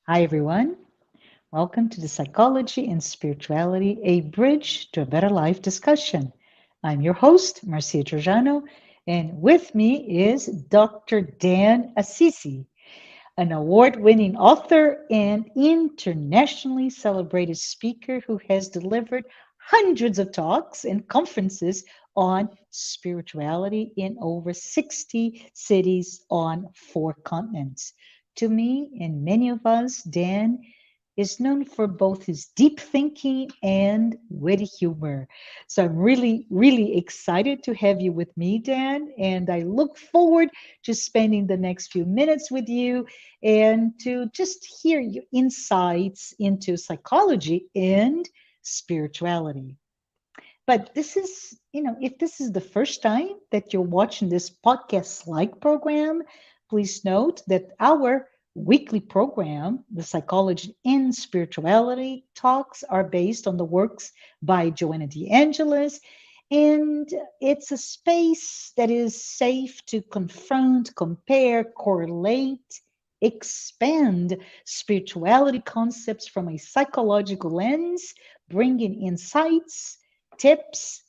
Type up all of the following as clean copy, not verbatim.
Hi, everyone. Welcome to the Psychology and Spirituality, a Bridge to a Better Life discussion. I'm your host, Marcia Trajano, and with me is Dr. Dan Assisi, an award winning author and internationally celebrated speaker who has delivered hundreds of talks and conferences on spirituality in over 60 cities on 4 continents. To me and many of us, Dan is known for both his deep thinking and witty humor. So I'm really excited to have you with me, Dan, and I look forward to spending the next few minutes with you and to just hear your insights into psychology and spirituality. But this is, if this is the first time that you're watching this podcast like program, please note that our weekly program, the Psychology and Spirituality talks, are based on the works by Joanna de Angelis. And it's a space that is safe to confront, compare, correlate, expand spirituality concepts from a psychological lens, bringing insights, tips,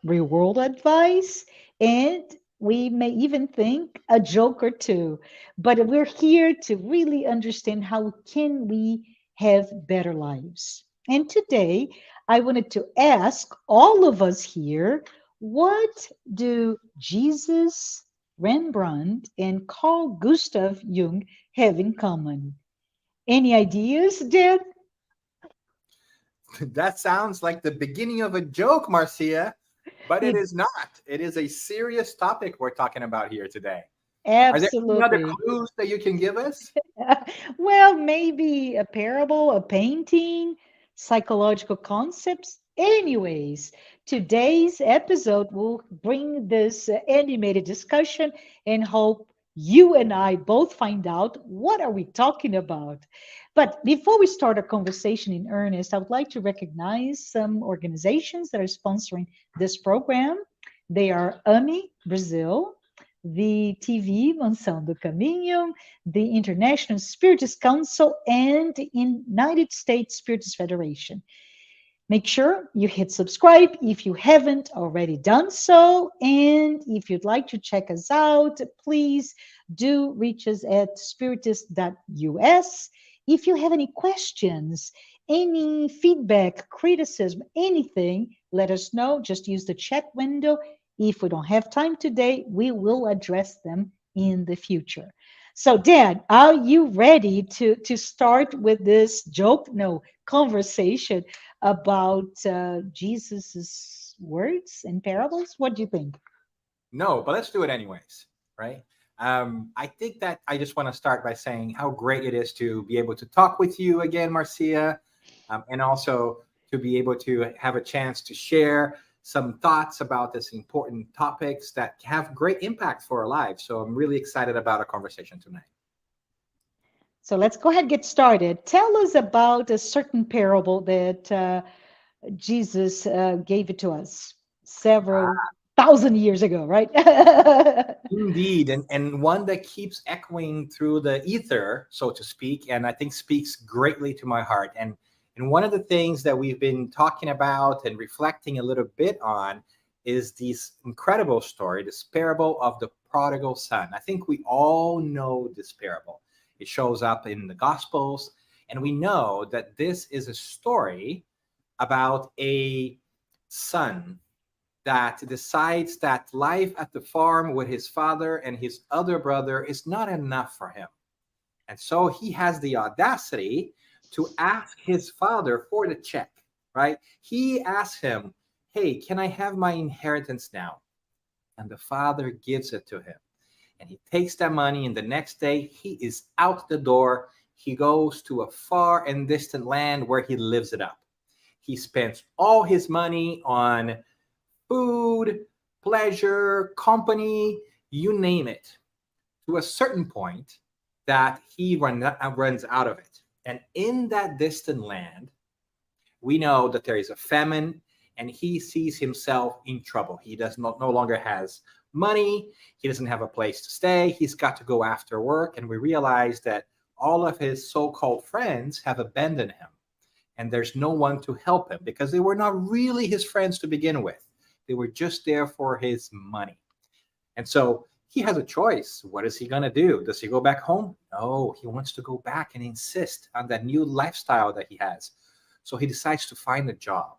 real world advice, and we may even think a joke or two. But we're here to really understand how can we have better lives. And today, I wanted to ask all of us here, what do Jesus, Rembrandt, and Carl Gustav Jung have in common? Any ideas, Dad? That sounds like the beginning of a joke, Marcia, but it It is not. It is a serious topic we're talking about here today. Are there any other absolutely. clues that you can give us? Well, maybe a parable, a painting, psychological concepts. Anyways, today's episode will bring this animated discussion and hope you and I both find out what are we talking about. But before we start our conversation in earnest, I would like to recognize some organizations that are sponsoring this program. They are AMI Brazil, the TV Mansão do Caminho, the International Spiritist Council, and the United States Spiritist Federation. Make sure you hit subscribe if you haven't already done so. And if you'd like to check us out, please do reach us at spiritist.us. If you have any questions, any feedback, criticism, anything, let us know. Just use the chat window. If we don't have time today, we will address them in the future. So, Dan, are you ready to start with this joke? No, conversation about Jesus's words and parables? What do you think? No, but let's do it anyways, right? I think that I just want to start by saying how great it is to be able to talk with you again, Marcia, and also to be able to have a chance to share some thoughts about this important topics that have great impact for our lives. So I'm really excited about our conversation tonight. So let's go ahead and get started. Tell us about a certain parable that Jesus gave it to us several thousand years ago, right? Indeed, and one that keeps echoing through the ether, so to speak, and I think speaks greatly to my heart. And one of the things that we've been talking about and reflecting a little bit on is this incredible story, this parable of the prodigal son. I think we all know this parable. It shows up in the Gospels, and we know that this is a story about a son that decides that life at the farm with his father and his other brother is not enough for him. And so he has the audacity to ask his father for the check, right? He asks him, hey, can I have my inheritance now? And the father gives it to him. And he takes that money, and the next day he is out the door. He goes to a far and distant land where he lives it up. He spends all his money on food, pleasure, company, you name it, to a certain point that he runs out of it. And in that distant land, we know that there is a famine, and he sees himself in trouble. He no longer has money. He doesn't have a place to stay. He's got to go after work. And we realize that all of his so-called friends have abandoned him, and there's no one to help him because they were not really his friends to begin with. They were just there for his money. And so he has a choice. What is he going to do? Does he go back home? No, he wants to go back and insist on that new lifestyle that he has. So he decides to find a job.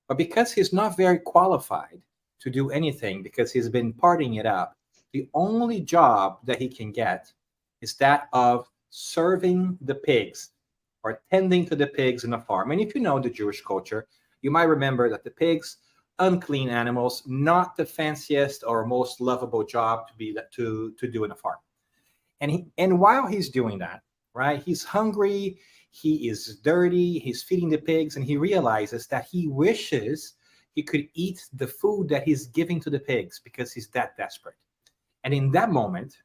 But because he's not very qualified to do anything, because he's been partying it up, the only job that he can get is that of serving the pigs or tending to the pigs in a farm. And if you know the Jewish culture, you might remember that the pigs, unclean animals, not the fanciest or most lovable job to do in a farm. And while he's doing that, right, he's hungry, he is dirty, he's feeding the pigs, and he realizes that he wishes he could eat the food that he's giving to the pigs because he's that desperate. And in that moment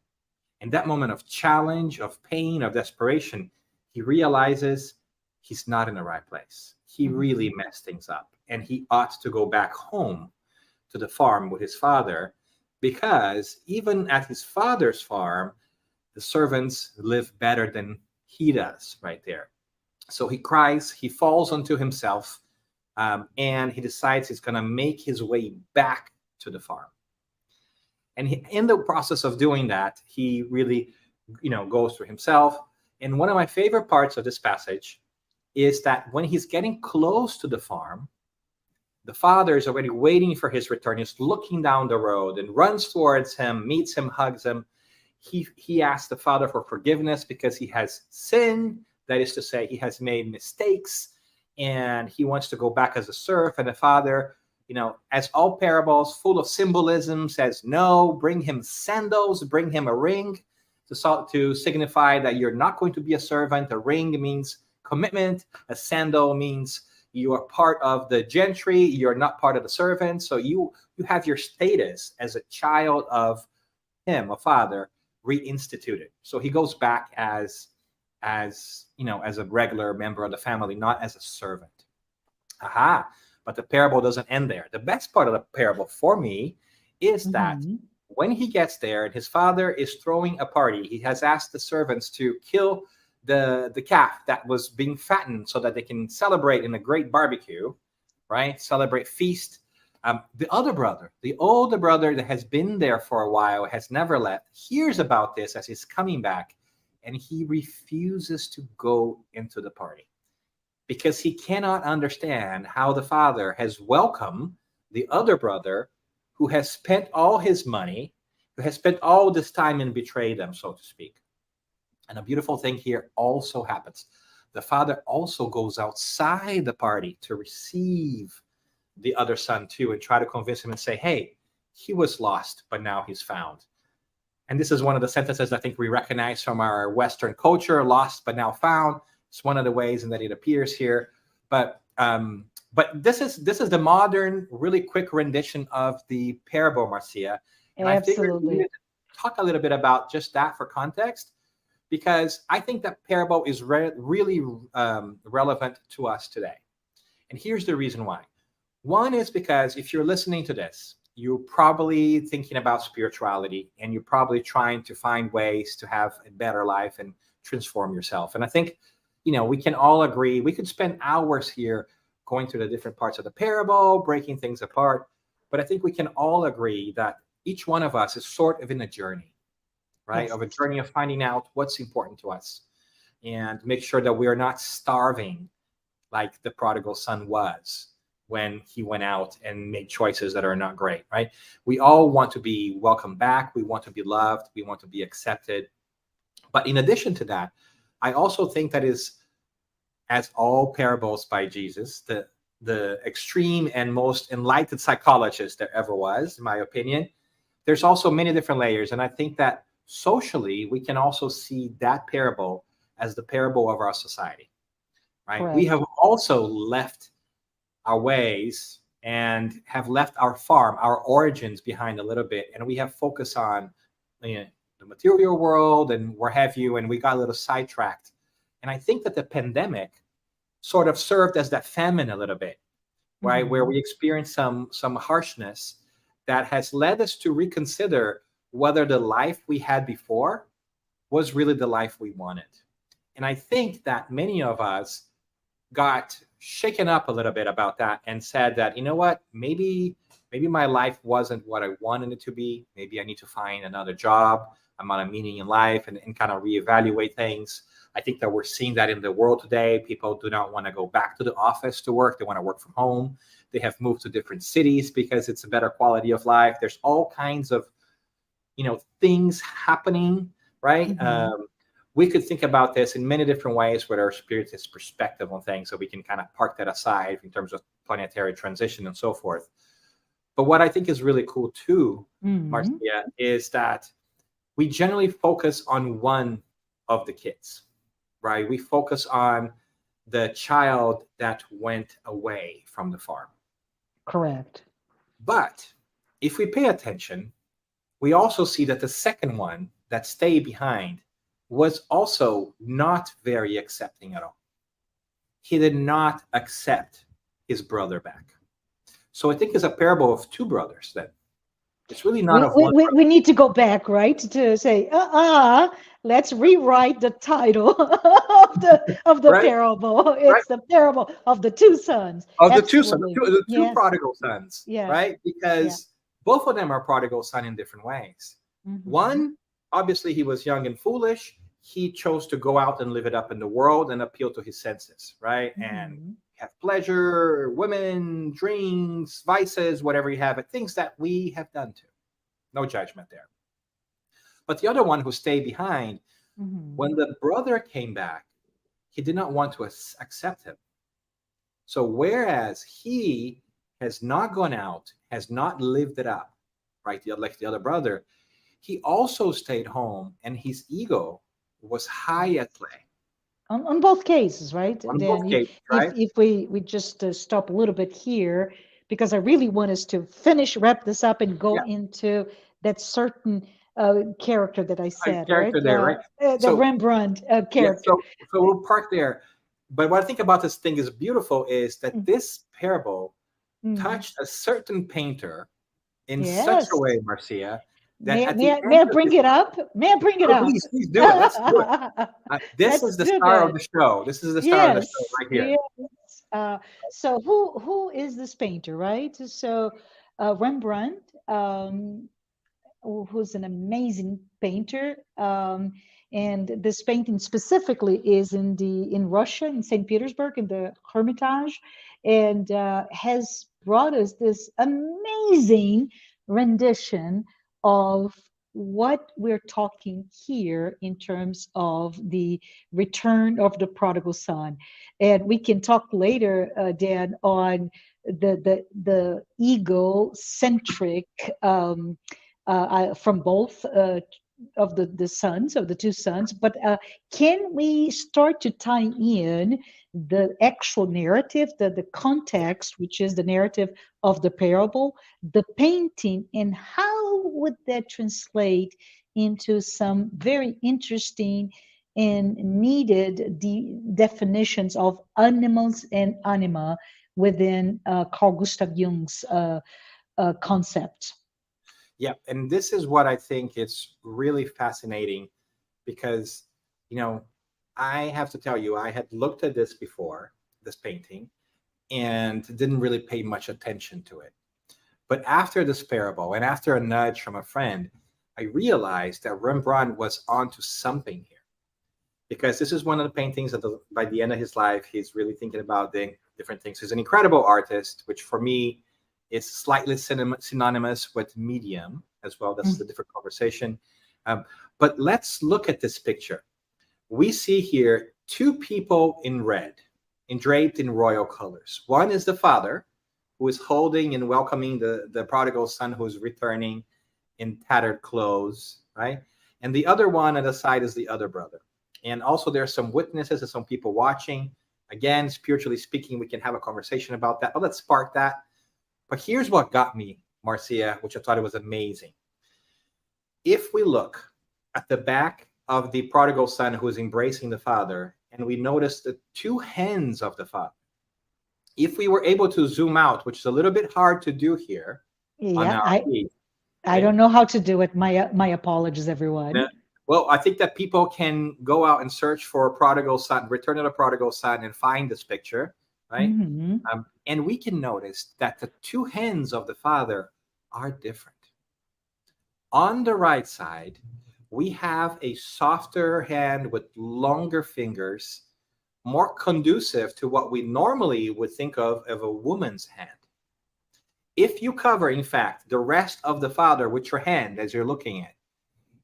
of challenge, of pain, of desperation, he realizes he's not in the right place. He really messed things up, and he ought to go back home to the farm with his father, because even at his father's farm, the servants live better than he does right there. So he cries, he falls onto himself, and he decides he's going to make his way back to the farm. And in the process of doing that, he really, goes through himself. And one of my favorite parts of this passage is that when he's getting close to the farm, the father is already waiting for his return. He's looking down the road and runs towards him, meets him, hugs him. He asks the father for forgiveness because he has sinned. That is to say, he has made mistakes, and he wants to go back as a serf. And the father, as all parables full of symbolism, says, no, bring him sandals, bring him a ring to signify that you're not going to be a servant. A ring means commitment. A sandal means you are part of the gentry. You're not part of the servants. So you have your status as a child of him, a father, reinstituted. So he goes back as a regular member of the family, not as a servant. Aha. But the parable doesn't end there. The best part of the parable for me is that when he gets there and his father is throwing a party, he has asked the servants to kill the calf that was being fattened so that they can celebrate in a great barbecue, right? Celebrate, feast. The older brother that has been there for a while, has never left, hears about this as he's coming back, and he refuses to go into the party because he cannot understand how the father has welcomed the other brother who has spent all his money, who has spent all this time and betrayed them, so to speak. And a beautiful thing here also happens. The father also goes outside the party to receive the other son too and try to convince him and say, hey, he was lost, but now he's found. And this is one of the sentences I think we recognize from our Western culture, lost but now found. It's one of the ways in that it appears here. But this is the modern, really quick rendition of the parable, Marcia. And I figured we need to talk a little bit about just that for context, because I think that parable is really relevant to us today. And here's the reason why. One is because if you're listening to this, you're probably thinking about spirituality, and you're probably trying to find ways to have a better life and transform yourself. And I think, we can all agree, we could spend hours here going through the different parts of the parable, breaking things apart. But I think we can all agree that each one of us is sort of in a journey, right? Yes. Of a journey of finding out what's important to us and make sure that we are not starving like the prodigal son was when he went out and made choices that are not great, right? We all want to be welcomed back. We want to be loved. We want to be accepted. But in addition to that, I also think that is, as all parables by Jesus, the extreme and most enlightened psychologist there ever was, in my opinion, there's also many different layers. And I think that socially, we can also see that parable as the parable of our society, right? Correct. We have also left our ways and have left our farm, our origins behind a little bit. And we have focused on the material world and where have you, and we got a little sidetracked. And I think that the pandemic sort of served as that famine a little bit, right? Where we experienced some harshness that has led us to reconsider whether the life we had before was really the life we wanted. And I think that many of us got shaken up a little bit about that and said that, you know what, maybe my life wasn't what I wanted it to be. Maybe I need to find another job. I'm on a meaning in life, and kind of reevaluate things. I think that we're seeing that in the world today. People do not want to go back to the office to work. They want to work from home. They have moved to different cities because it's a better quality of life. There's all kinds of, things happening, right? We could think about this in many different ways with our spiritist perspective on things, so we can kind of park that aside in terms of planetary transition and so forth. But what I think is really cool too, Marcia, is that we generally focus on one of the kids, right? We focus on the child that went away from the farm. Correct. But if we pay attention, we also see that the second one that stayed behind was also not very accepting at all. He did not accept his brother back. So I think it's a parable of two brothers then. It's really not of one brother. We need to go back, right? To say, let's rewrite the title of the Right? parable. It's Right. the parable of the two sons. Of the Absolutely. two Yes. prodigal sons, Yes. right? Because both of them are prodigal son in different ways. One, obviously, he was young and foolish. He chose to go out and live it up in the world and appeal to his senses, right? And have pleasure, women, drinks, vices, whatever you have, things that we have done too. No judgment there. But the other one who stayed behind, when the brother came back, he did not want to accept him. So whereas he has not gone out, has not lived it up, right, like the other brother, he also stayed home, and his ego was high at play. On both cases, right? On Dan, both cases, right? if we just stop a little bit here, because I really want us to wrap this up and go into that certain character that I said, Character right? there, right? The Rembrandt character. So we'll park there. But what I think about this thing is beautiful is that this parable touched a certain painter in such a way, Marcia, that may I bring it up? May I bring it up? Please do it. Let's do it. This is the star of the show. This is the star of the show right here. Yes. So who is this painter, right? So Rembrandt, who's an amazing painter, and this painting specifically is in Russia, in St. Petersburg, in the Hermitage, and has brought us this amazing rendition of what we're talking here in terms of the return of the prodigal son. And we can talk later, Dan, on the ego-centric from both of the sons, of the two sons. But can we start to tie in the actual narrative, the context, which is the narrative of the parable, the painting, and how would that translate into some very interesting and needed definitions of animals and anima within Carl Gustav Jung's concept? Yeah, and this is what I think is really fascinating, because, I have to tell you, I had looked at this before, this painting, and didn't really pay much attention to it. But after this parable, and after a nudge from a friend, I realized that Rembrandt was onto something here, because this is one of the paintings that by the end of his life, he's really thinking about different things. He's an incredible artist, which for me is slightly synonymous with medium as well. That's a different conversation. But let's look at this picture. We see here two people in red, draped in royal colors. One is the father, who is holding and welcoming the prodigal son who is returning in tattered clothes, right? And the other one on the side is the other brother. And also there's some witnesses and some people watching. Again, spiritually speaking, we can have a conversation about that. But let's spark that. But here's what got me, Marcia, which I thought it was amazing. If we look at the back of the prodigal son who is embracing the father, and we notice the two hands of the father, if we were able to zoom out, which is a little bit hard to do here on our feed, I don't know how to do it. My apologies, everyone. Well, I think that people can go out and search for Prodigal Son, Return of the Prodigal Son, and find this picture, right? Hmm. And we can notice that the two hands of the Father are different. On the right side, we have a softer hand with longer fingers, more conducive to what we normally would think of a woman's hand. If you cover, in fact, the rest of the Father with your hand as you're looking at,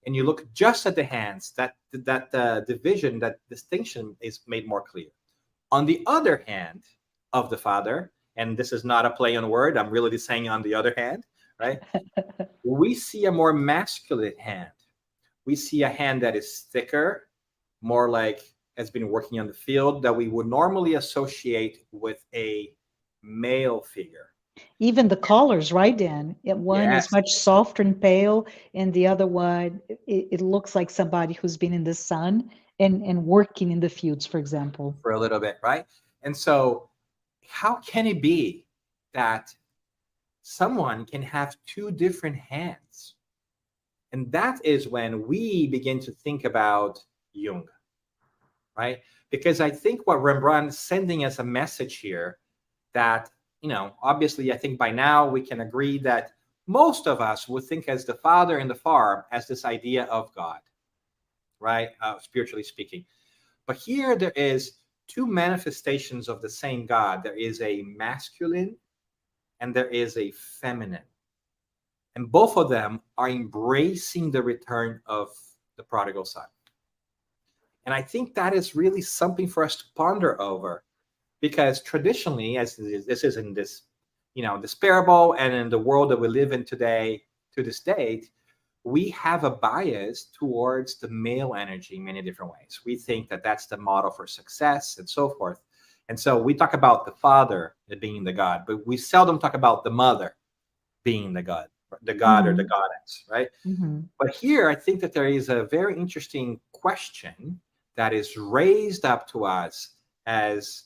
and you look just at the hands, that division, that distinction is made more clear. On the other hand of the Father, and this is not a play on word, I'm really saying on the other hand, right? We see a more masculine hand. We see a hand that is thicker, more like has been working on the field, that we would normally associate with a male figure. Even the colors, right, Dan? One is Yes, much softer and pale, and the other one, it looks like somebody who's been in the sun and working in the fields, for example. for a little bit, right? And so, how can it be that someone can have two different hands? And that is when we begin to think about Jung, right? Because I think what Rembrandt is sending us a message here that, obviously, I think by now we can agree that most of us would think as the Father in the farm as this idea of God, right? Spiritually speaking. But here there is two manifestations of the same God. There is a masculine and there is a feminine. And both of them are embracing the return of the prodigal son. And I think that is really something for us to ponder over, because traditionally, as this is in this, this parable and in the world that we live in today, to this date, we have a bias towards the male energy in many different ways. We think that that's the model for success and so forth. And so we talk about the father being the God, but we seldom talk about the mother being the God or the Hmm. goddess, right? Hmm. But here, I think that there is a very interesting question that is raised up to us as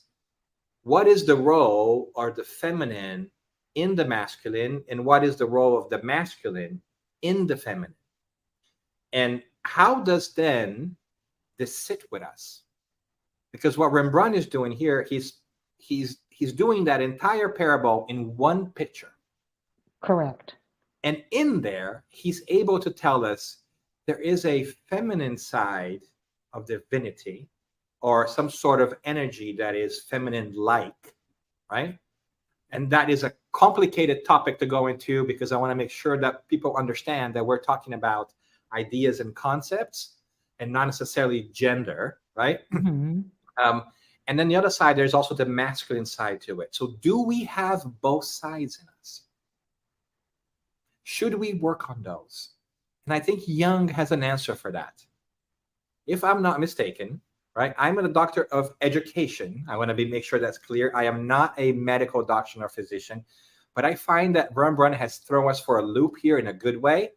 what is the role or the feminine in the masculine, and what is the role of the masculine in the feminine? And how does then this sit with us? Because what Rembrandt is doing here, he's doing that entire parable in one picture. Correct. And in there, he's able to tell us there is a feminine side of divinity or some sort of energy that is feminine like, right? And that is a complicated topic to go into, because I want to make sure that people understand that we're talking about ideas and concepts and not necessarily gender, right? Hmm. Um, and then the other side, there's also the masculine side to it. So do we have both sides in us? Should we work on those? And I think Jung has an answer for that. If I'm not mistaken, right, I'm a doctor of education. I want to make sure that's clear. I am not a medical doctor or physician, but I find that Rembrandt has thrown us for a loop here in a good way.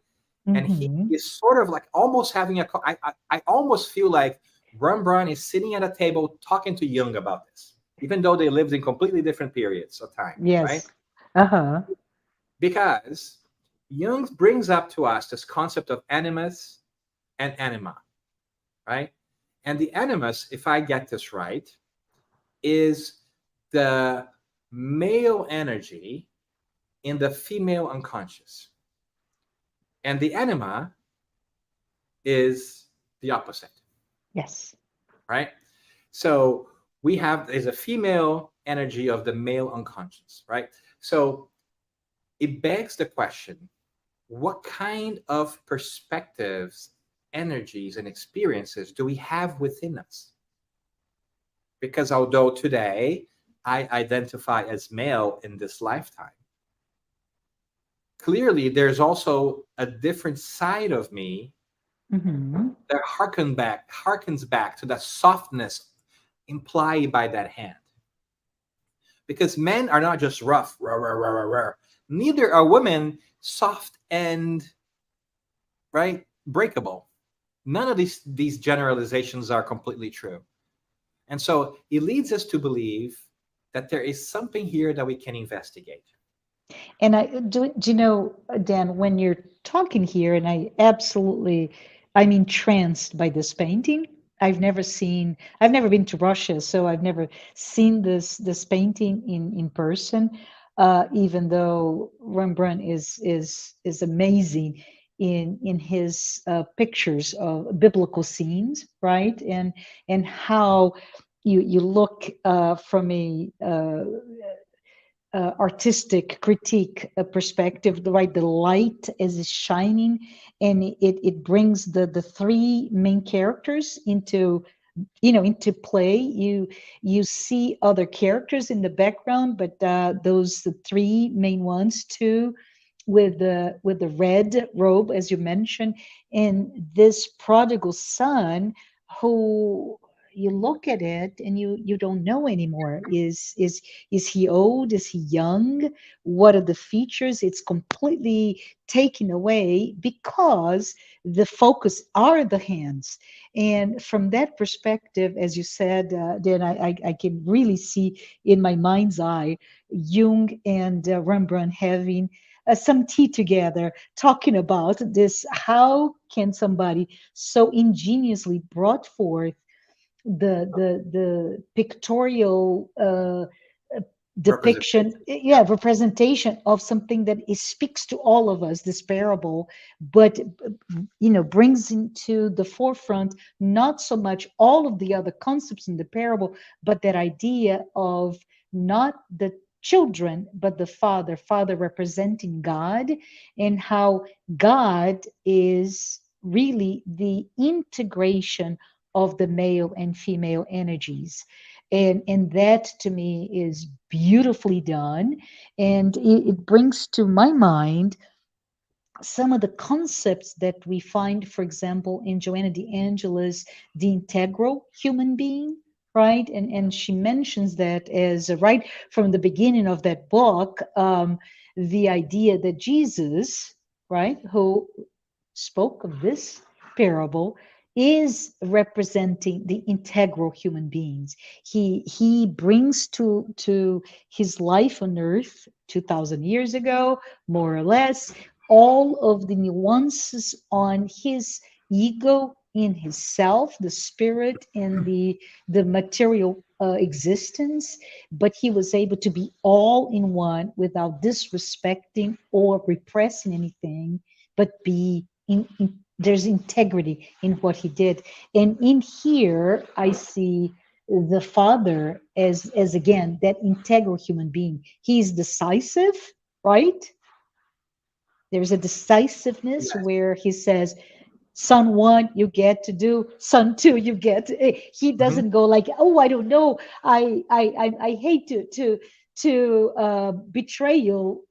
And he Hmm. is sort of like almost having I almost feel like Rembrandt is sitting at a table talking to Jung about this, even though they lived in completely different periods of time, right? Yes. Uh-huh. Because Jung brings up to us this concept of animus and anima, right? And the animus, if I get this right, is the male energy in the female unconscious. And the anima is the opposite, Yes. right? So we have is a female energy of the male unconscious, right? So it begs the question, what kind of perspectives, energies, and experiences do we have within us? Because although today I identify as male in this lifetime, clearly there's also a different side of me Hmm. that harkens back to that softness implied by that hand. Because men are not just rough, rah, rah, rah, rah, rah. Neither are women soft and right breakable. None of these generalizations are completely true. And so it leads us to believe that there is something here that we can investigate. And do you know, Dan, when you're talking here, and I absolutely I'm entranced by this painting. I've never been to Russia, so I've never seen this painting in person. Even though Rembrandt is amazing in his pictures of biblical scenes, right? And how you look from a artistic critique perspective, right? The light as is shining, and it brings the three main characters into, into play. You see other characters in the background, but those the three main ones too, with the red robe, as you mentioned, and this prodigal son, who you look at it and you don't know anymore. Is he old? Is he young? What are the features? It's completely taken away because the focus are the hands. And from that perspective, as you said, then I can really see in my mind's eye Jung and Rembrandt having some tea together, talking about this. How can somebody so ingeniously brought forth the pictorial depiction, Representation. Yeah. yeah, representation of something that speaks to all of us, this parable, but brings into the forefront not so much all of the other concepts in the parable, but that idea of not the children but the father representing God, and how God is really the integration of the male and female energies. And that to me is beautifully done. And it brings to my mind some of the concepts that we find, for example, in Joanna de Angelis, the integral human being, right? And she mentions that as right from the beginning of that book, the idea that Jesus, right, who spoke of this parable, is representing the integral human beings. He brings to his life on earth 2000 years ago, more or less, all of the nuances on his ego, in his self, the spirit, and the material existence, but he was able to be all in one without disrespecting or repressing anything, but be there's integrity in what he did. And in here I see the father as again that integral human being. He's decisive, right? There's a decisiveness Yes. where he says, son one, you get to do, son two, you get to, he Mhm. doesn't go like, oh, I don't know, I hate to betray you,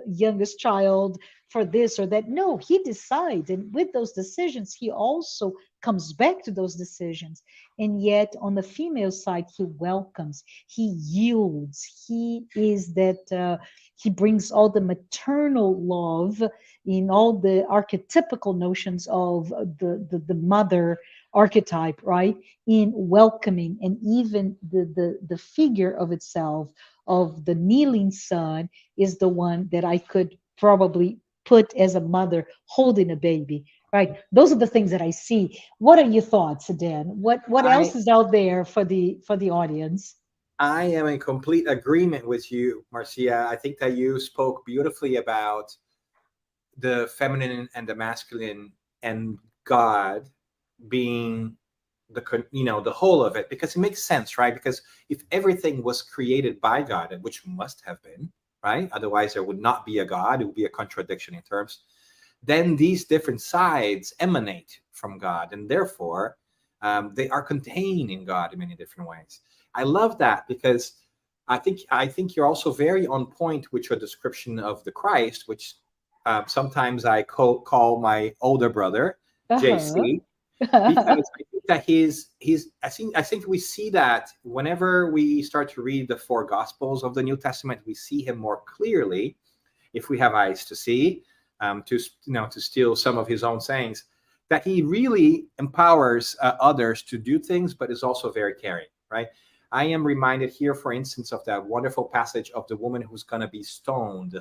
youngest child, for this or that. No, he decides, and with those decisions he also comes back to those decisions. And yet on the female side, he welcomes, he yields, he is that he brings all the maternal love in all the archetypical notions of the mother archetype, right? In welcoming, and even the figure of itself of the kneeling son is the one that I could probably put as a mother holding a baby, right? Those are the things that I see. What are your thoughts, Dan? What else I is out there for the audience? I am in complete agreement with you, Marcia. I think that you spoke beautifully about the feminine and the masculine, and God being the whole of it, because it makes sense, right? Because if everything was created by God, and which must have been, right, otherwise there would not be a God, it would be a contradiction in terms, then these different sides emanate from God, and therefore they are contained in God in many different ways. I love that, because I think you're also very on point with your description of the Christ, which sometimes I call my older brother Uh-huh. JC, because I think that he's I think we see that whenever we start to read the four Gospels of the New Testament, we see him more clearly if we have eyes to see, to steal some of his own sayings, that he really empowers others to do things, but is also very caring, right? I am reminded here, for instance, of that wonderful passage of the woman who's going to be stoned,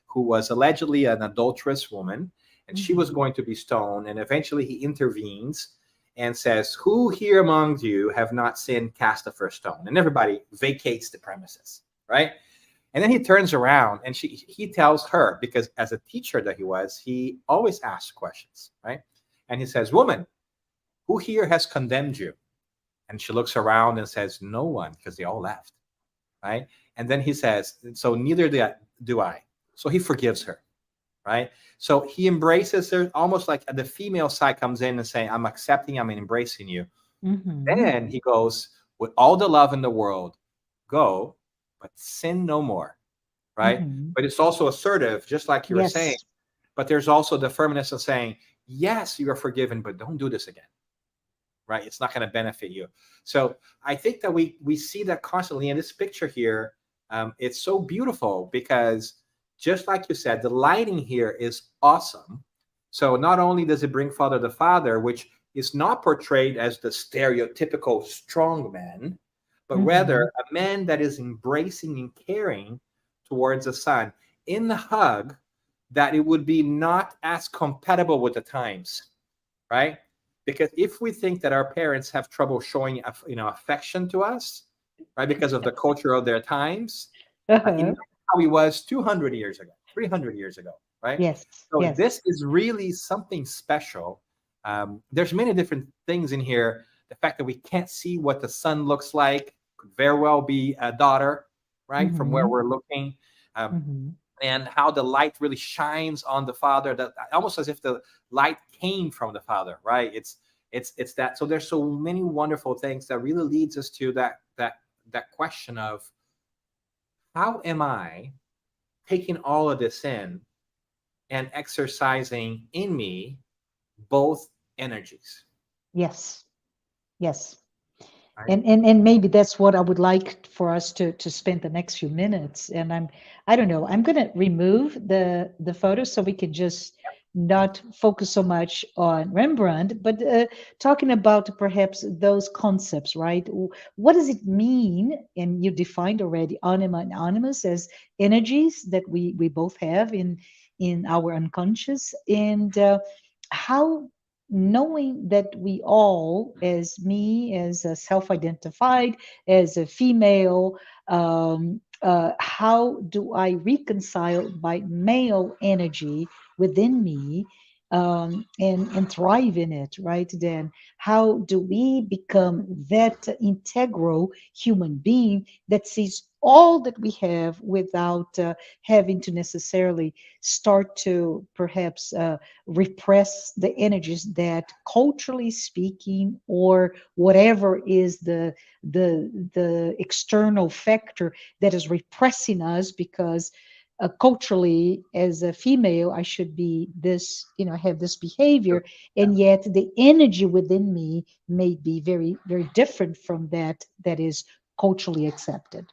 who was allegedly an adulterous woman, and she was going to be stoned. And eventually he intervenes and says, "Who here among you have not sinned, cast the first stone." And everybody vacates the premises, right? And then he turns around and he tells her, because as a teacher that he was, he always asks questions, right? And he says, "Woman, who here has condemned you?" And she looks around and says, "No one," because they all left, right? And then he says, "So neither do I." So he forgives her, right? So he embraces her, almost like the female side comes in and saying, "I'm accepting, I'm embracing you." Then he goes, "With all the love in the world, go, but sin no more," right? But it's also assertive, just like you were saying. Yes. But there's also the firmness of saying, "Yes, you are forgiven, but don't do this again," right? It's not going to benefit you. So I think that we see that constantly in this picture here. It's so beautiful because, just like you said, the lighting here is awesome. So not only does it bring Father the Father, which is not portrayed as the stereotypical strong man, but rather a man that is embracing and caring towards the son in the hug, that it would be not as compatible with the times, right? Because if we think that our parents have trouble showing, affection to us, right, because of the culture of their times, how he was 200 years ago, 300 years ago, right? Yes. So Yes. this is really something special. There's many different things in here. The fact that we can't see what the son looks like could very well be a daughter, right, from where we're looking. And how the light really shines on the father, that almost as if the light came from the father, right? It's that. So there's so many wonderful things that really leads us to that question of, how am I taking all of this in and exercising in me both energies, Yes. Yes. right? And maybe that's what I would like for us to spend the next few minutes. And I don't know, I'm going to remove the photos so we can just not focus so much on Rembrandt, but talking about perhaps those concepts, right? What does it mean? And you defined already anima and animus as energies that we both have in our unconscious, and how, knowing that we all, as me, as a self-identified, as a female, how do I reconcile my male energy within me, and thrive in it, right? Then how do we become that integral human being that sees all that we have without having to necessarily start to perhaps repress the energies that, culturally speaking, or whatever is the external factor that is repressing us, because culturally, as a female, I should be this, have this behavior, and yet the energy within me may be very, very different from that is culturally accepted.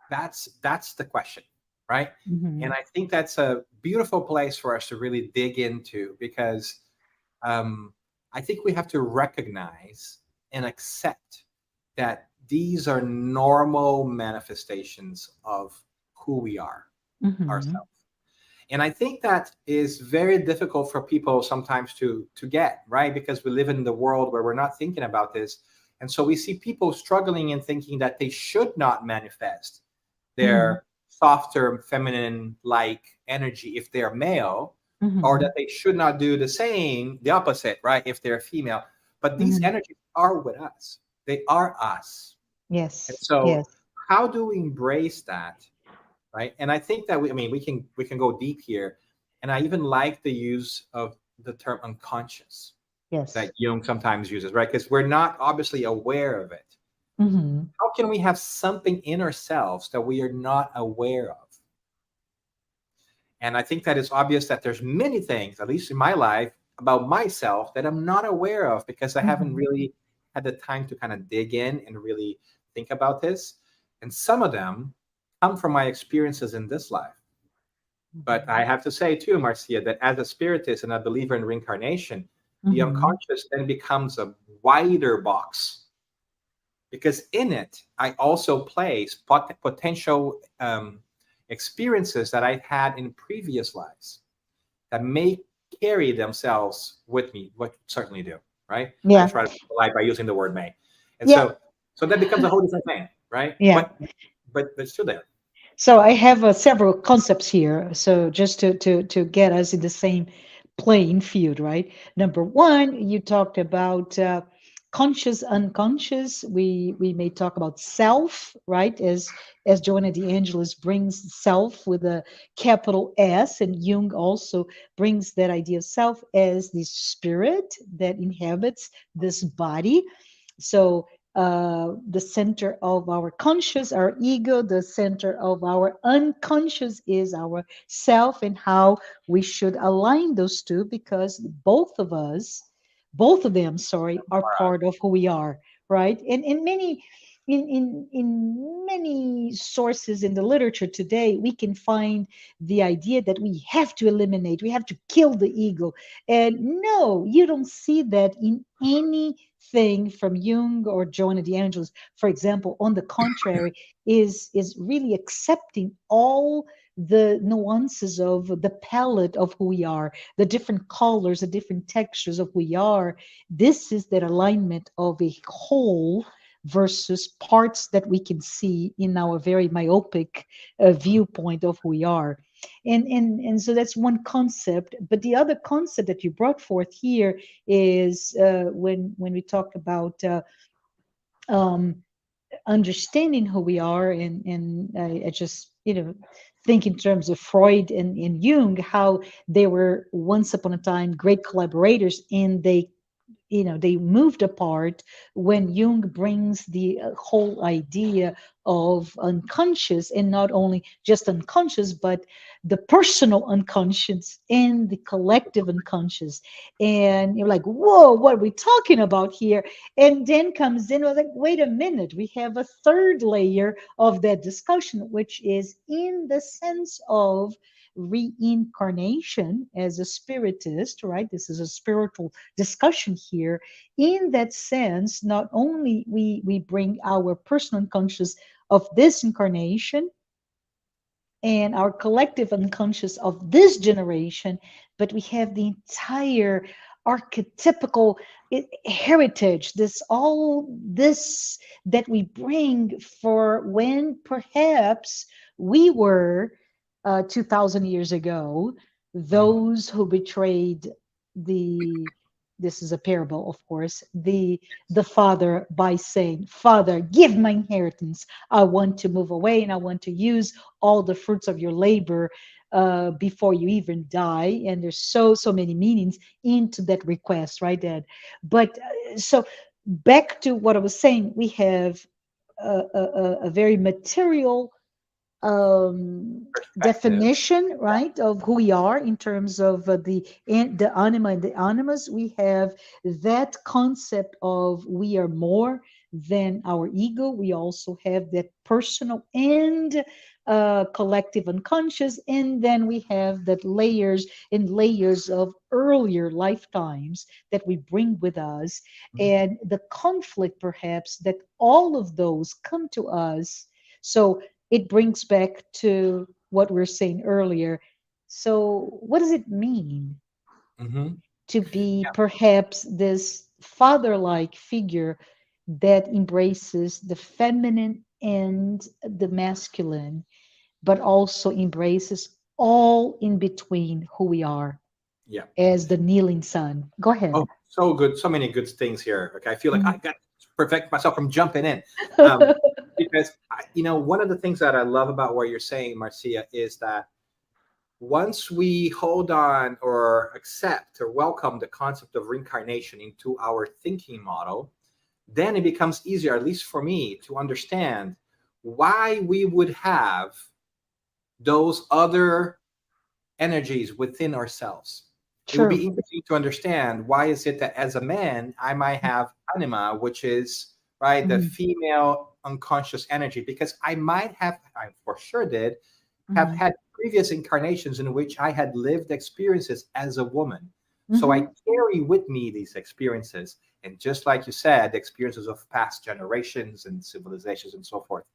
That's the question, right? And Hmm. I think that's a beautiful place for us to really dig into, because I think we have to recognize and accept that these are normal manifestations of who we are Hmm. ourselves. And I think that is very difficult for people sometimes to get, right? Because we live in the world where we're not thinking about this. And so we see people struggling and thinking that they should not manifest Hmm. their softer feminine like energy if they're male, or Hmm. that they should not do the opposite, right, if they're female. But these Hmm. energies are with us, they are us. And Yes. so Yes. how do we embrace that, right? And I think that we can go deep here. And I even like the use of the term unconscious that Yes. Jung sometimes uses, right? Because we're not obviously aware of it. Hmm. How can we have something in ourselves that we are not aware of? And I think that it's obvious that there's many things, at least in my life, about myself that I'm not aware of, because I haven't Hmm. really had the time to kind of dig in and really think about this. And some of them come from my experiences in this life. But I have to say too, Marcia, that as a spiritist and a believer in reincarnation, the Hmm. unconscious then becomes a wider box, because in it I also place potential experiences that I've had in previous lives that may carry themselves with me, what certainly do, right? I Yeah. try to be polite by using the word may. And Yeah. so that becomes a whole different thing, right? Yeah. But it's still there. So I have several concepts here. So just to get us in the same playing field, right? Number one, you talked about conscious, unconscious. We may talk about self, right? As Joanna de Angelis brings self with a capital S, and Jung also brings that idea of self as the spirit that inhabits this body. So the center of our conscious, our ego, the center of our unconscious is our self, and how we should align those two, because both of them, sorry, are part of who we are, right? And in many in many sources in the literature today, we can find the idea that we have to eliminate, we have to kill the ego. And no, you don't see that in anything from Jung or Joanna de Angelis, for example. On the contrary, is really accepting all the nuances of the palette of who we are, the different colors, the different textures of who we are. This is that alignment of a whole versus parts that we can see in our very myopic viewpoint of who we are. And so that's one concept. But the other concept that you brought forth here is when we talk about um, understanding who we are, and I just think in terms of Freud and Jung, how they were once upon a time great collaborators, and they moved apart when Jung brings the whole idea of unconscious, and not only just unconscious, but the personal unconscious and the collective unconscious. And you're like, whoa, what are we talking about here? And then comes in, I was like, wait a minute, we have a third layer of that discussion, which is in the sense of reincarnation as a spiritist, right? This is a spiritual discussion here. In that sense, not only we bring our personal unconscious of this incarnation and our collective unconscious of this generation, but we have the entire archetypical heritage, this all this that we bring for when perhaps we were 2000 years ago Mhm. those who betrayed the this is a parable, of course, the father, by saying, Father, give my inheritance, I want to move away and I want to use all the fruits of your labor before you even die. And there's so many meanings into that request, right, Dad? But so back to what I was saying, we have a very material Perspective. definition, right, of who we are in terms of the anima and the animus. We have that concept of we are more than our ego. We also have that personal and collective unconscious, and then we have that layers and layers of earlier lifetimes that we bring with us, Mhm. and the conflict perhaps that all of those come to us. So it brings back to what we were saying earlier. So, what does it mean Mhm. to be perhaps this father like figure that embraces the feminine and the masculine, but also embraces all in between who we are Yeah. as the kneeling son? Go Oh, ahead. so good. So many good things here. Okay, I feel like I Mhm. got to prevent myself from jumping in, because one of the things that I love about what you're saying, Marcia, is that once we hold on or accept or welcome the concept of reincarnation into our thinking model, then it becomes easier, at least for me, to understand why we would have those other energies within ourselves. It would True. be interesting to understand why is it that as a man I might have anima, which is right the Mhm. female unconscious energy, because I might have, I for sure did, have Mhm. had previous incarnations in which I had lived experiences as a woman. So I Mhm. carry with me these experiences. And just like you said, the experiences of past generations and civilizations and so forth.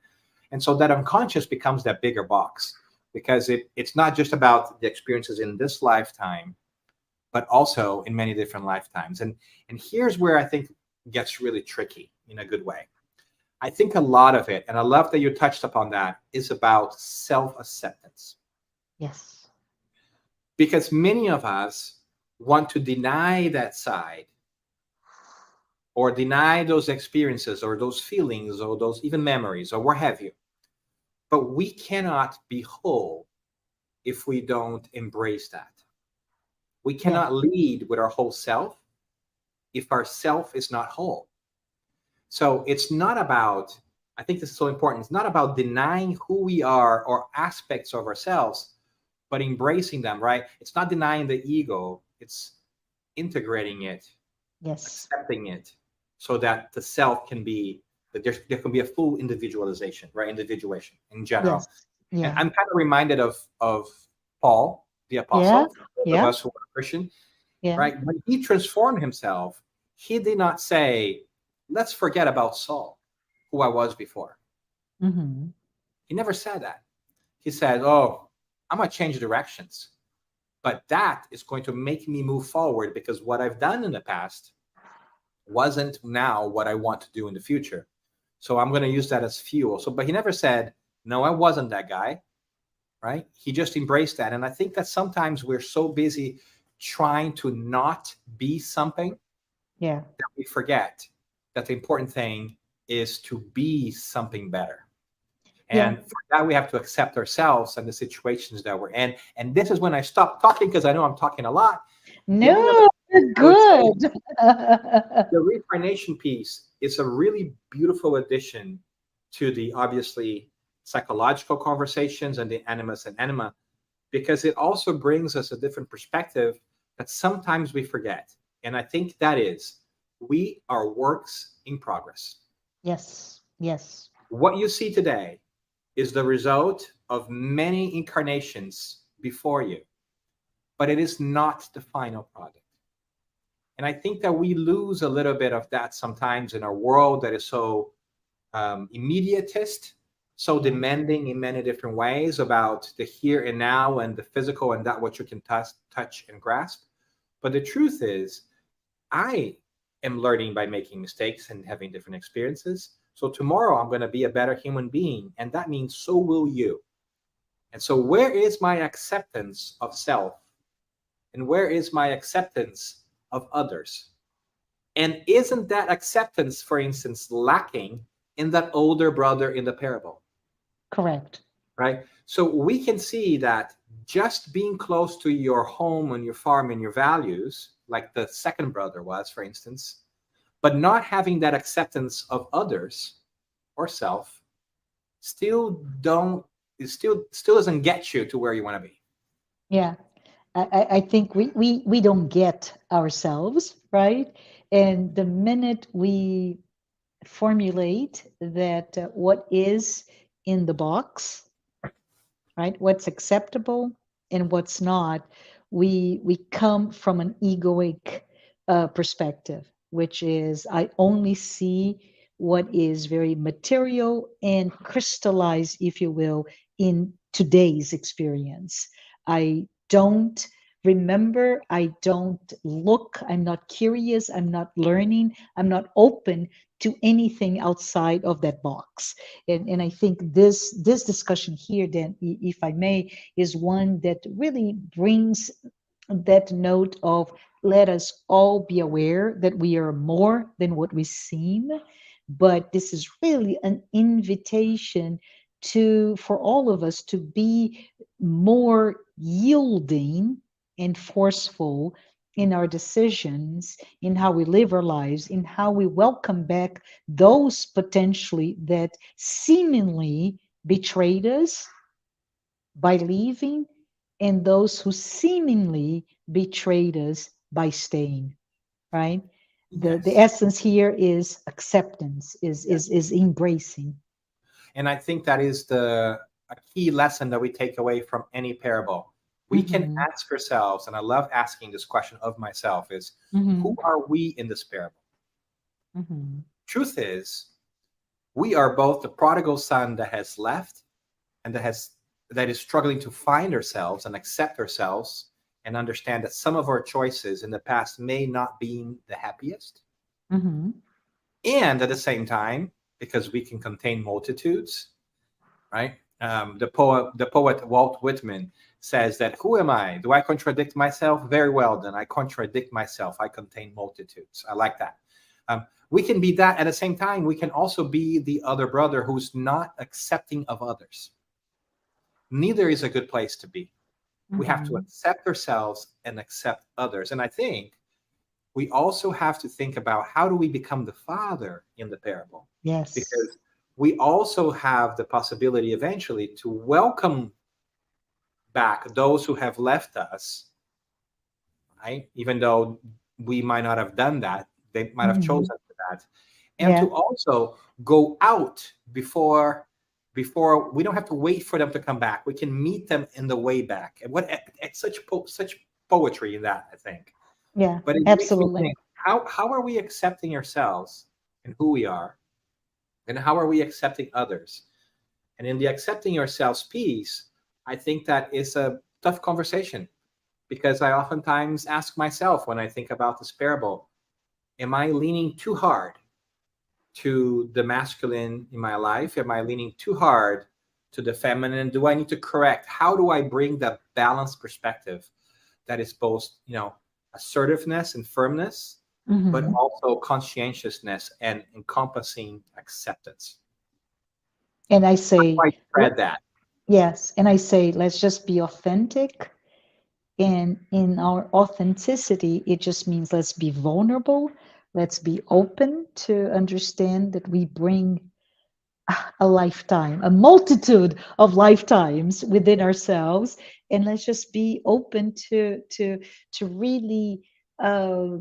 And so that unconscious becomes that bigger box, because it's not just about the experiences in this lifetime, but also in many different lifetimes. And here's where I think it gets really tricky in a good way. I think a lot of it, and I love that you touched upon that, is about self-acceptance. Yes. Because many of us want to deny that side, or deny those experiences or those feelings or those even memories or what have you. But we cannot be whole if we don't embrace that. We Yeah. cannot lead with our whole self if our self is not whole. So it's not about, I think this is so important, it's not about denying who we are or aspects of ourselves, but embracing them, right? It's not denying the ego, it's integrating it, Yes. accepting it, so that the self can be, that there can be a full individualization, right? Individuation in general. Yes. And Yeah. I'm kind of reminded of Paul, the Yeah. apostle, for those of Yeah. us who are Christian, Yeah. right? When he transformed himself, he did not say, let's forget about Saul, who I was before. Mm-hmm. He never said that. He said, oh, I'm going to change directions. But that is going to make me move forward, because what I've done in the past wasn't now what I want to do in the future. So I'm going to use that as fuel. So, but he never said, no, I wasn't that guy, right? He just embraced that. And I think that sometimes we're so busy trying to not be something Yeah. that we forget that the important thing is to be something better. Yeah. And for that, we have to accept ourselves and the situations that we're in. And this is when I stop talking, because I know I'm talking a lot. The only other No, thing you're I would say, good. the reincarnation piece is a really beautiful addition to the obviously psychological conversations and the animus and anima, because it also brings us a different perspective that sometimes we forget. And I think that is, we are works in progress. Yes. Yes. What you see today is the result of many incarnations before you, but it is not the final product. And I think that we lose a little bit of that sometimes in our world that is so immediatist, so Yeah. demanding in many different ways about the here and now and the physical and that what you can touch and grasp. But the truth is, I am learning by making mistakes and having different experiences. So tomorrow I'm going to be a better human being, and that means so will you. And so, where is my acceptance of self? And where is my acceptance of others? And isn't that acceptance, for instance, lacking in that older brother in the parable? Correct. Right? So we can see that just being close to your home and your farm and your values, like the second brother was, for instance, but not having that acceptance of others or self, still don't it still doesn't get you to where you want to be. Yeah. I think we don't get ourselves, right? And the minute we formulate that what is in the box, right? What's acceptable and what's not. We come from an egoic perspective, which is I only see what is very material and crystallized, if you will, in today's experience. I don't remember, I don't look, I'm not curious, I'm not learning, I'm not open to anything outside of that box. And I think this discussion here, then, if I may, is one that really brings that note of let us all be aware that we are more than what we seem, but this is really an invitation to for all of us to be more yielding and forceful in our decisions, in how we live our lives, in how we welcome back those potentially that seemingly betrayed us by leaving, and those who seemingly betrayed us by staying, right? The Yes. essence here is acceptance, Yes. is embracing. And I think that is the a key lesson that we take away from any parable. We can Mm-hmm, ask ourselves, and I love asking this question of myself, is mm-hmm, who are we in this parable? mm-hmm. Truth is, we are both the prodigal son that has left and that is struggling to find ourselves and accept ourselves and understand that some of our choices in the past may not be the happiest. Mm-hmm. And at the same time, because we can contain multitudes, right? The poet Walt Whitman says that, who am I? Do I contradict myself? Very well, then I contradict myself. I contain multitudes. I like that. We can be that. At the same time, we can also be the other brother who's not accepting of others. Neither is a good place to be. We have to Mm-hmm. accept ourselves and accept others. And I think we also have to think about, how do we become the father in the parable? Yes. Because we also have the possibility eventually to welcome back those who have left us, right? Even though we might not have done that, they might have Mm-hmm. chosen for that. And Yeah. to also go out before we don't have to wait for them to come back. We can meet them in the way back. And what such poetry in that, I think. Yeah. But it makes me Absolutely. think, how are we accepting ourselves and who we are? And how are we accepting others? And in the accepting yourselves piece, I think that is a tough conversation, because I oftentimes ask myself when I think about this parable, am I leaning too hard to the masculine in my life? Am I leaning too hard to the feminine? Do I need to correct? How do I bring that balanced perspective that is both, assertiveness and firmness, but Mm-hmm. also conscientiousness and encompassing acceptance? And I How do say, I thread that? yes. And I say, let's just be authentic. And in our authenticity, it just means let's be vulnerable. Let's be open to understand that we bring a lifetime, a multitude of lifetimes within ourselves, and let's just be open to really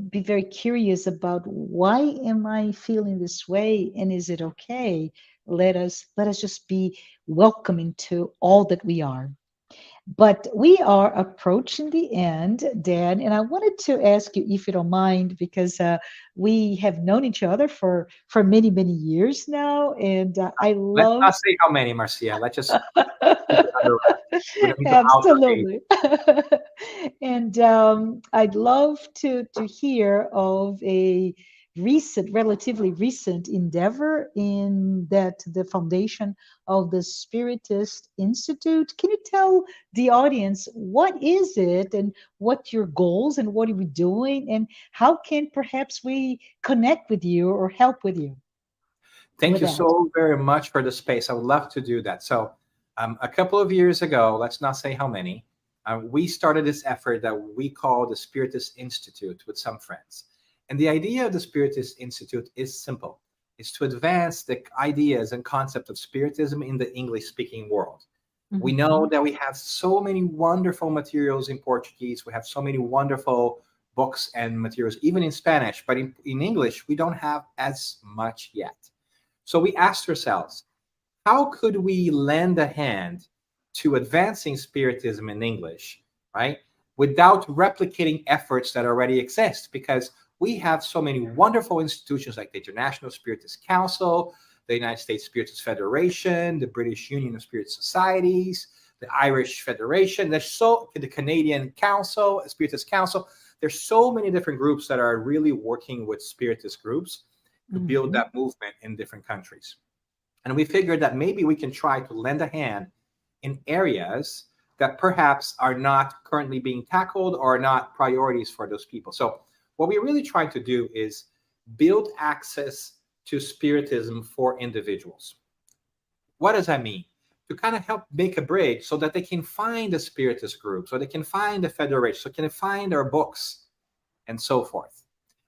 be very curious about, why am I feeling this way, and is it okay? Let us just be welcoming to all that we are. But we are approaching the end, Dan, and I wanted to ask you, if you don't mind, because we have known each other for many, many years now, and I Let's love. not say how many, Marcia. Let's just keep it under wraps. We don't need to out our age. Absolutely. And I'd love to hear of a recent, relatively recent endeavor in that the foundation of the Spiritist Institute. Can you tell the audience what is it, and what your goals, and what are we doing, and how can perhaps we connect with you or help with you Thank with you that? so very much for the space. I would love to do that. So, a couple of years ago, let's not say how many, we started this effort that we call the Spiritist Institute with some friends. And the idea of the Spiritist Institute is simple: it's to advance the ideas and concept of Spiritism in the English speaking world. We know Mhm. that we have so many wonderful materials in Portuguese, we have so many wonderful books and materials, even in Spanish, but in English, we don't have as much yet. So we asked ourselves, how could we lend a hand to advancing Spiritism in English, right? Without replicating efforts that already exist, because we have so many wonderful institutions like the International Spiritist Council, the United States Spiritist Federation, the British Union of Spirit Societies, the Irish Federation. The Canadian Council, Spiritist Council. There's so many different groups that are really working with Spiritist groups to build Mhm. that movement in different countries. And we figured that maybe we can try to lend a hand in areas that perhaps are not currently being tackled or not priorities for those people. So, what we really try to do is build access to Spiritism for individuals. What does that mean? To kind of help make a bridge so that they can find the Spiritist group, so they can find the Federation, so they can find our books and so forth.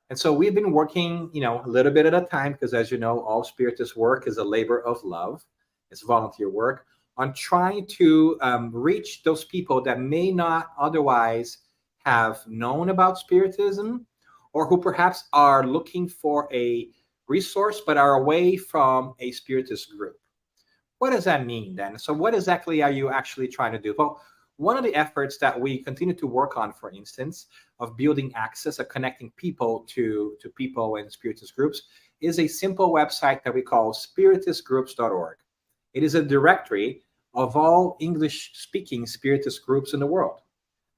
And so we've been working, a little bit at a time, because as you know, all Spiritist work is a labor of love. It's volunteer work on trying to reach those people that may not otherwise have known about Spiritism, or who perhaps are looking for a resource but are away from a Spiritist group. What does that mean then? So what exactly are you actually trying to do? Well, one of the efforts that we continue to work on, for instance, of building access, of connecting people to people and Spiritist groups, is a simple website that we call spiritistgroups.org. It is a directory of all English-speaking Spiritist groups in the world.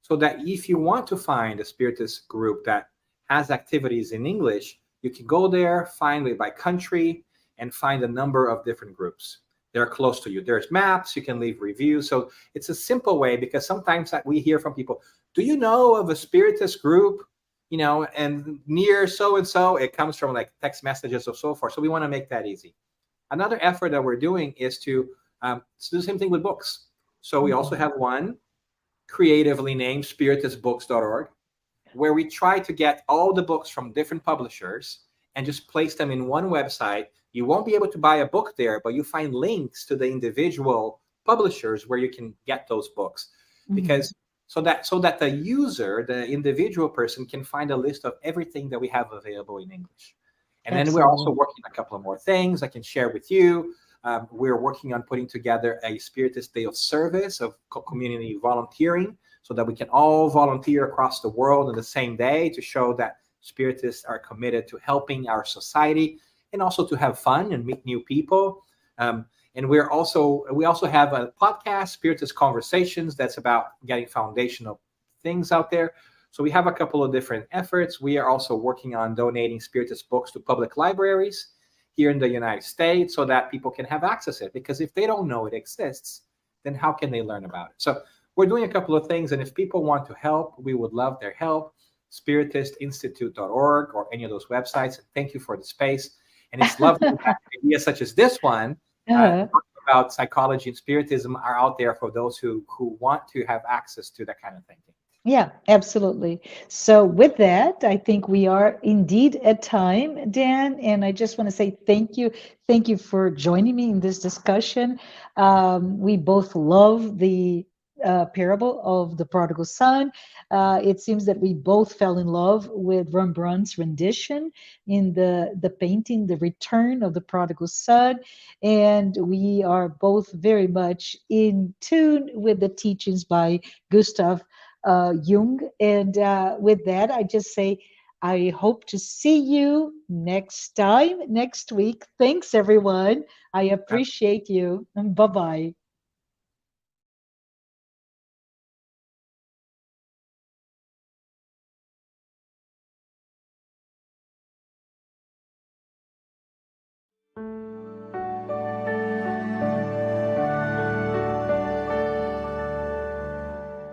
so that if you want to find a Spiritist group that has activities in English, you can go there, find it by country, and find a number of different groups. They're close to you. There's maps, you can leave reviews. So it's a simple way, because sometimes that we hear from people, do you know of a Spiritist group? And near so and so, it comes from like text messages or so forth. So we want to make that easy. Another effort that we're doing is to do the same thing with books. So we also have one creatively named spiritistbooks.org, where we try to get all the books from different publishers and just place them in one website. You won't be able to buy a book there, but you find links to the individual publishers where you can get those books. Because so that the user, the individual person, can find a list of everything that we have available in English. And then we're also working on a couple of more things I can share with you. We're working on putting together a Spiritist Day of Service, of community volunteering, so that we can all volunteer across the world on the same day to show that Spiritists are committed to helping our society and also to have fun and meet new people. And we also have a podcast, Spiritist Conversations, that's about getting foundational things out there. So we have a couple of different efforts. We are also working on donating Spiritist books to public libraries here in the United States so that people can have access to it. Because if they don't know it exists, then how can they learn about it? So we're doing a couple of things. And if people want to help, we would love their help. SpiritistInstitute.org or any of those websites. And thank you for the space. And it's lovely that ideas such as this one about psychology and spiritism are out there for those who want to have access to that kind of thinking. Yeah, absolutely. So with that, I think we are indeed at time, Dan, and I just want to say thank you. Thank you for joining me in this discussion. We both love the parable of the prodigal son. It seems that we both fell in love with Rembrandt's rendition in the painting, The Return of the Prodigal Son. And we are both very much in tune with the teachings by Gustav Jung. And with that, I just say, I hope to see you next time, next week. Thanks, everyone. I appreciate you. Bye bye.